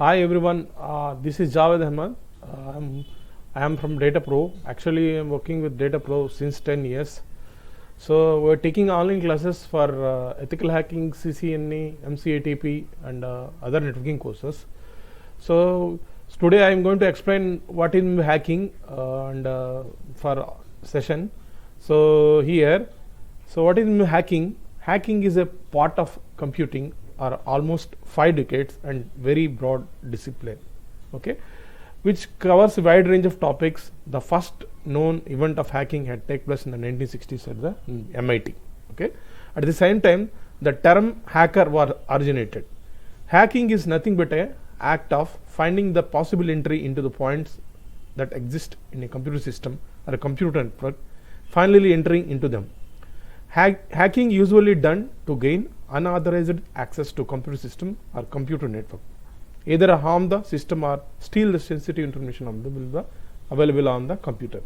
Hi everyone, this is Javed Ahmed. I am from DataPro. Actually, I am working with DataPro since 10 years. So we're taking online classes for ethical hacking, CCNA, MCATP, and other networking courses. So today I am going to explain what is hacking and for session. So here, so what is hacking? Hacking is a part of computing or almost 5 decades and very broad discipline, okay, which covers a wide range of topics. The first known event of hacking had taken place in the 1960s at the MIT. Okay, at the same time, the term hacker was originated. Hacking is nothing but a act of finding the possible entry into the points that exist in a computer system or a computer network, finally entering into them. Hacking usually done to gain unauthorized access to computer system or computer network, either harm the system or steal the sensitive information available on the computer.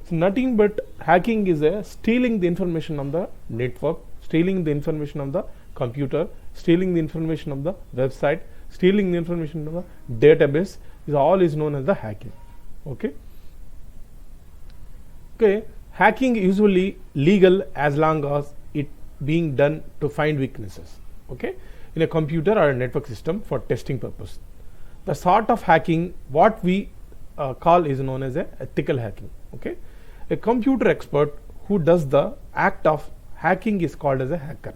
So nothing but hacking is a stealing the information on the network, stealing the information on the computer, stealing the information of the website, stealing the information of the database. Is all is known as the hacking. Okay. Hacking usually legal as long as it being done to find weaknesses, okay, in a computer or a network system for testing purpose. The sort of hacking what we call is known as a ethical hacking. Okay, a computer expert who does the act of hacking is called as a hacker.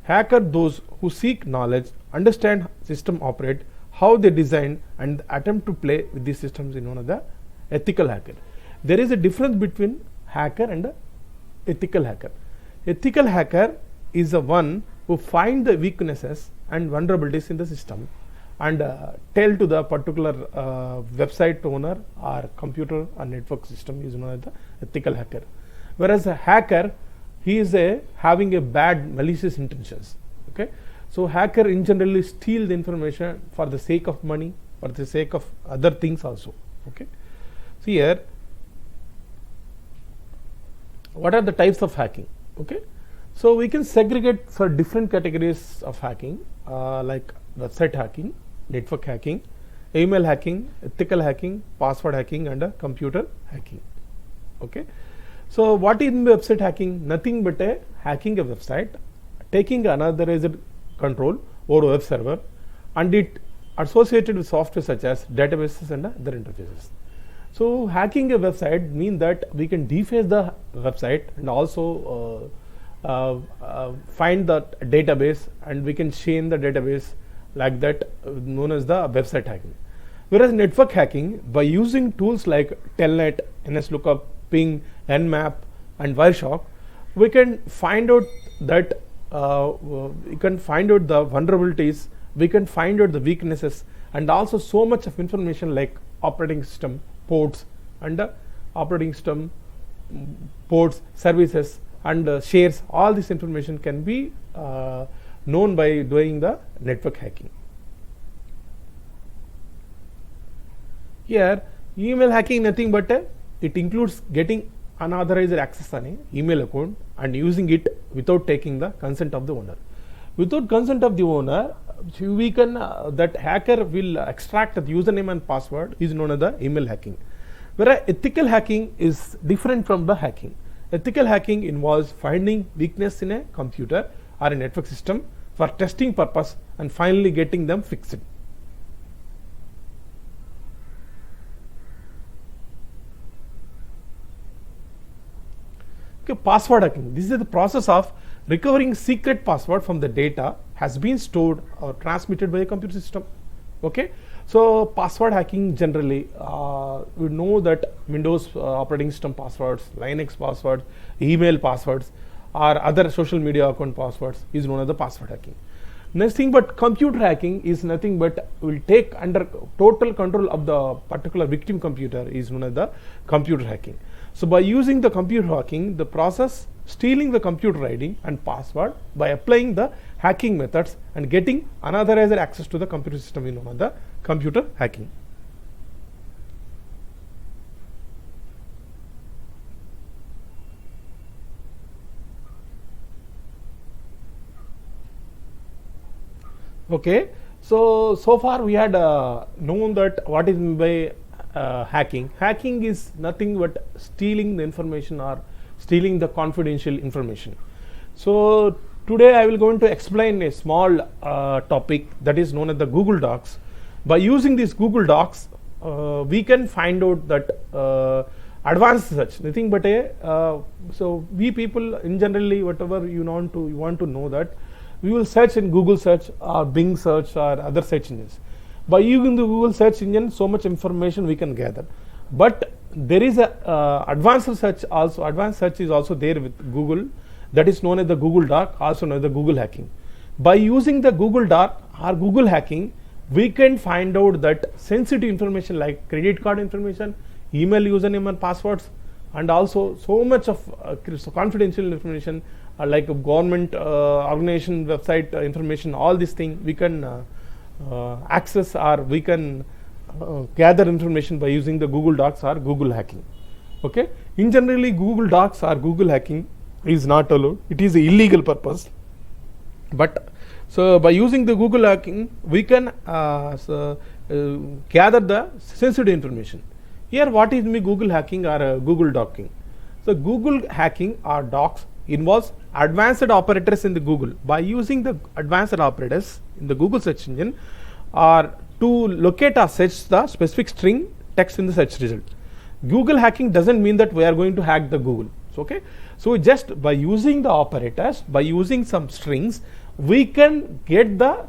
Hacker those who seek knowledge, understand system operate, how they design and attempt to play with these systems is known as the ethical hacker. There is a difference between hacker and ethical hacker. Ethical hacker is the one who find the weaknesses and vulnerabilities in the system and tell to the particular website owner or computer or network system is known as the ethical hacker. Whereas a hacker, he is having a bad malicious intentions. Okay, so hacker in generally steal the information for the sake of money, for the sake of other things also. Okay, so here what are the types of hacking? Okay, so we can segregate for different categories of hacking like website hacking, network hacking, email hacking, ethical hacking, password hacking and computer hacking. Okay, so what is website hacking? Nothing but a hacking a website, taking unauthorized control over web server and it associated with software such as databases and other interfaces. So hacking a website means that we can deface the website and also find the database and we can chain the database like that, known as the website hacking. Whereas network hacking, by using tools like Telnet, NSLookup, Ping, Nmap and Wireshark, we can find out that we can find out the vulnerabilities, we can find out the weaknesses and also so much of information like operating system, ports and operating system, ports, services and shares. All this information can be known by doing the network hacking. Here email hacking nothing but it includes getting unauthorized access on an email account and using it without taking the consent of the owner. Without consent of the owner, we can that hacker will extract the username and password is known as the email hacking. Whereas ethical hacking is different from the hacking. Ethical hacking involves finding weakness in a computer or a network system for testing purpose and finally getting them fixed. Okay, password hacking. This is the process of recovering secret password from the data has been stored or transmitted by a computer system. Okay, so password hacking generally we know that Windows operating system passwords, Linux passwords, email passwords or other social media account passwords is known as the password hacking. Next thing but computer hacking is nothing but will take under total control of the particular victim computer is known as the computer hacking. So by using the computer hacking, the process stealing the computer ID and password by applying the hacking methods and getting unauthorized access to the computer system is known as the computer hacking. Okay, So far we had known that what is meant by hacking. Hacking is nothing but stealing the information or stealing the confidential information. So today I will going to explain a small topic that is known as the Google Docs. By using these Google Docs, we can find out that advanced search, nothing but so we people in generally whatever you want to know that we will search in Google search or Bing search or other search engines. By using the Google search engine, so much information we can gather. But there is a advanced search also. Advanced search is also there with Google, that is known as the Google Doc, also known as the Google hacking. By using the Google Doc or Google hacking, we can find out that sensitive information like credit card information, email username and passwords, and also so much of confidential information like a government organization website information, all these things we can access, or we can gather information by using the Google Docs or Google hacking. Okay, in generally Google Docs or Google hacking is not allowed, it is an illegal purpose. But so by using the Google hacking, we can gather the sensitive information. Here what is Google hacking or Google docking? So Google hacking or docs involves advanced operators in the Google. By using the advanced operators in the Google search engine or to locate or search the specific string text in the search result. Google hacking doesn't mean that we are going to hack the Google. Okay, so just by using the operators, by using some strings, we can get the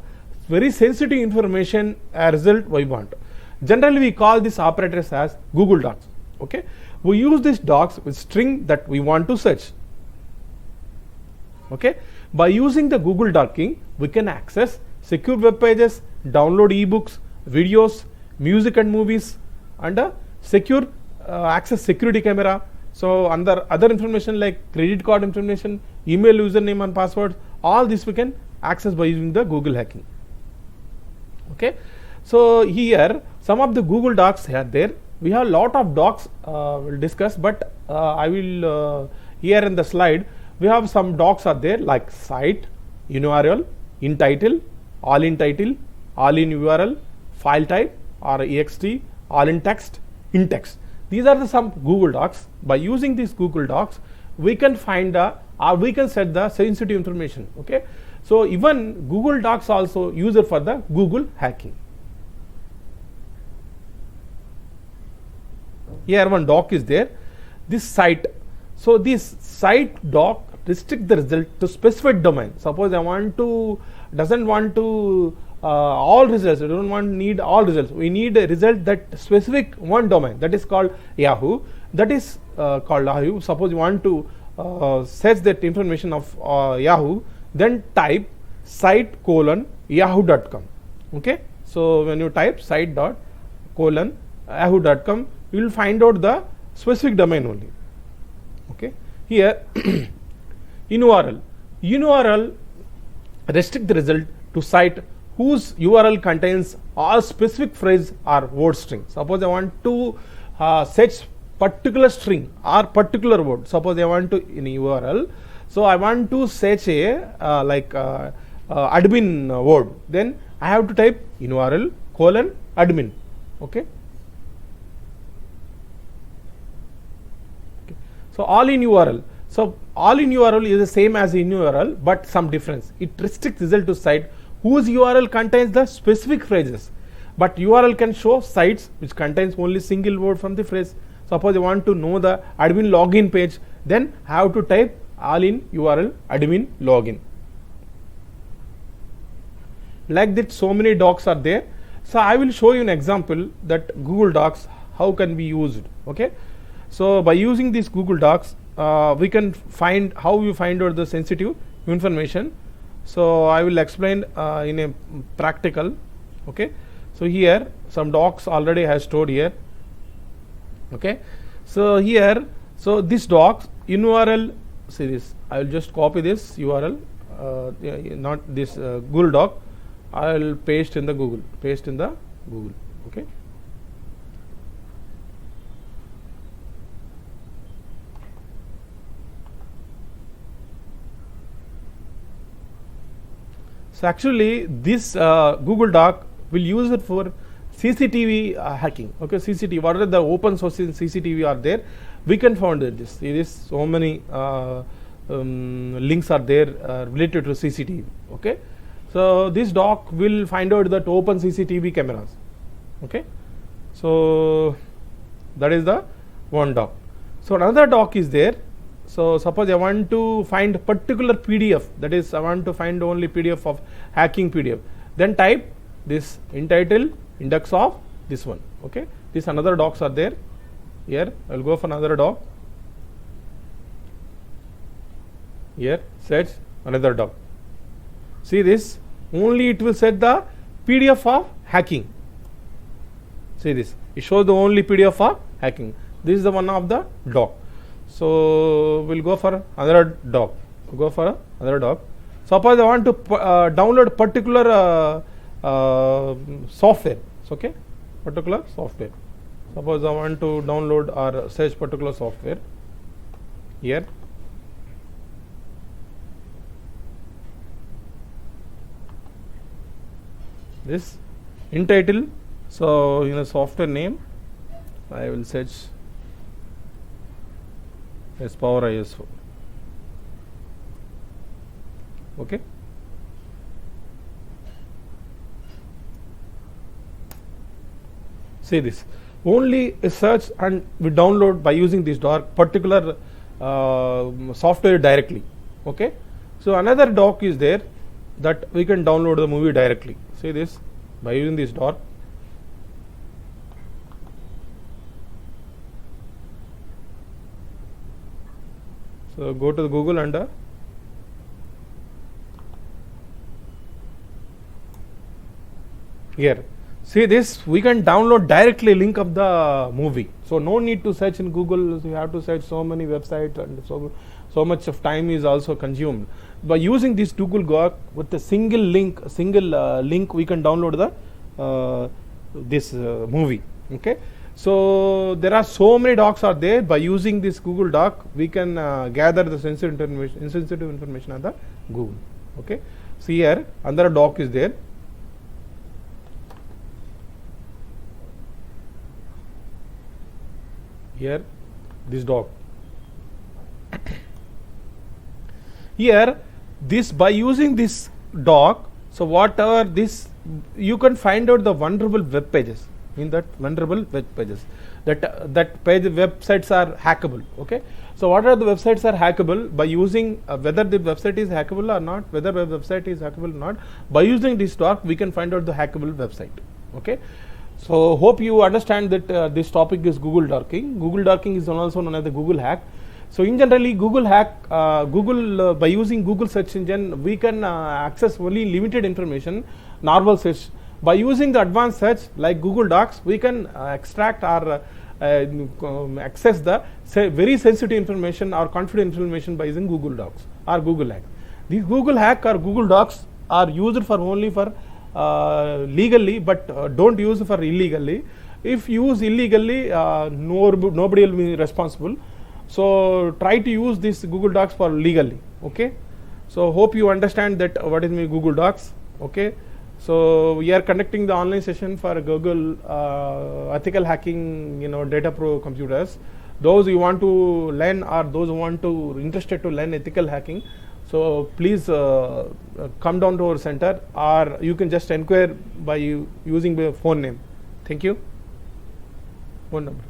very sensitive information result we want. Generally we call these operators as Google Docs. Okay, we use these docs with string that we want to search. Okay, by using the Google docking, we can access secure web pages, download ebooks, videos, music and movies, and secure access security camera. So under other information like credit card information, email username and password, all this we can access by using the Google hacking. Okay, so here some of the Google Docs are there. We have a lot of docs we'll discuss, but I will here in the slide we have some docs are there like site, URL, in title, all in title, all in URL, file type or ext, all in text, in text. These are the some Google Docs. By using these Google Docs, we can find we can set the sensitive information. Okay, so even Google Docs also used for the Google hacking. Here one doc is there, this site. So this site doc restrict the result to specific domain. Suppose I want to doesn't want to all results. We don't want need all results. We need a result that specific one domain, that is called Yahoo. That is called Yahoo. Suppose you want to search that information of Yahoo, then type site colon yahoo.com. Okay, so when you type site dot colon yahoo.com, you will find out the specific domain only. Okay, here in URL restrict the result to site whose URL contains all specific phrase or word string. Suppose I want to search particular string or particular word. Suppose I want to in URL, so I want to search a admin word. Then I have to type in URL colon admin. Okay. So all in URL. So all in URL is the same as in URL, but some difference. It restricts result to site whose URL contains the specific phrases, but URL can show sites which contains only single word from the phrase. Suppose I want to know the admin login page, then I have to type all in URL admin login. Like that, so many docs are there. So I will show you an example that Google Docs how can be used. Okay, so by using these Google Docs, we can find how you find out the sensitive information. So I will explain in a practical. Okay, so here some docs already has stored here. Okay, so here, so this docs in URL, see this, I will just copy this URL, not this Google Doc, I will paste in the Google. Okay, So actually this Google Doc will use it for CCTV hacking. Okay, CCTV, what are the open source in CCTV are there, we can find it. This, it is so many links are there related to CCTV. Okay, so this doc will find out that open CCTV cameras. Okay, so that is the one doc. So another doc is there. So suppose I want to find particular PDF, that is I want to find only PDF of hacking PDF, then type this entitle index of this one. Okay, this another docs are there. Here I will go for another doc. Here search another doc. See this, only it will set the PDF of hacking. See this, it shows the only PDF of hacking. This is the one of the doc. So we'll go for another doc. Go for another doc. Suppose I want to download particular software. Okay, particular software. Suppose I want to download or search particular software. Here this entitle. So in a software name I will search as Power ISO. Okay, see this, only a search and we download by using this doc particular software directly. Okay, so another doc is there that we can download the movie directly. See this, by using this doc. So go to the Google and here, see this, we can download directly link of the movie. So no need to search in Google. So you have to search so many websites and so much of time is also consumed. By using this Google Doc with a single link, we can download the this movie. Okay, so there are so many docs are there. By using this Google Doc, we can gather the sensitive information on the Google. Okay, see here another doc is there. Here this doc. Here this, by using this doc, so whatever this, you can find out the vulnerable web pages. In that vulnerable web pages, that page websites are hackable. Okay, so what are the websites are hackable? By using whether the website is hackable or not, whether the website is hackable or not, by using this doc we can find out the hackable website. Okay, so hope you understand that this topic is Google docking. Google docking is also known as the Google hack. So in generally Google hack, by using Google search engine we can access only limited information, normal search. By using the advanced search like Google Docs, we can extract or access the very sensitive information or confidential information by using Google Docs or Google hack. These Google hack or Google Docs are used for only for legally, but don't use for illegally. If use illegally, nobody will be responsible. So try to use this Google Docs for legally. Okay, so hope you understand that what is Google Docs. Okay, so we are conducting the online session for Google ethical hacking, Data Pro computers. Those you want to learn or those who want to interested to learn ethical hacking, so please come down to our center, or you can just inquire by using the phone name. Thank you. Phone number.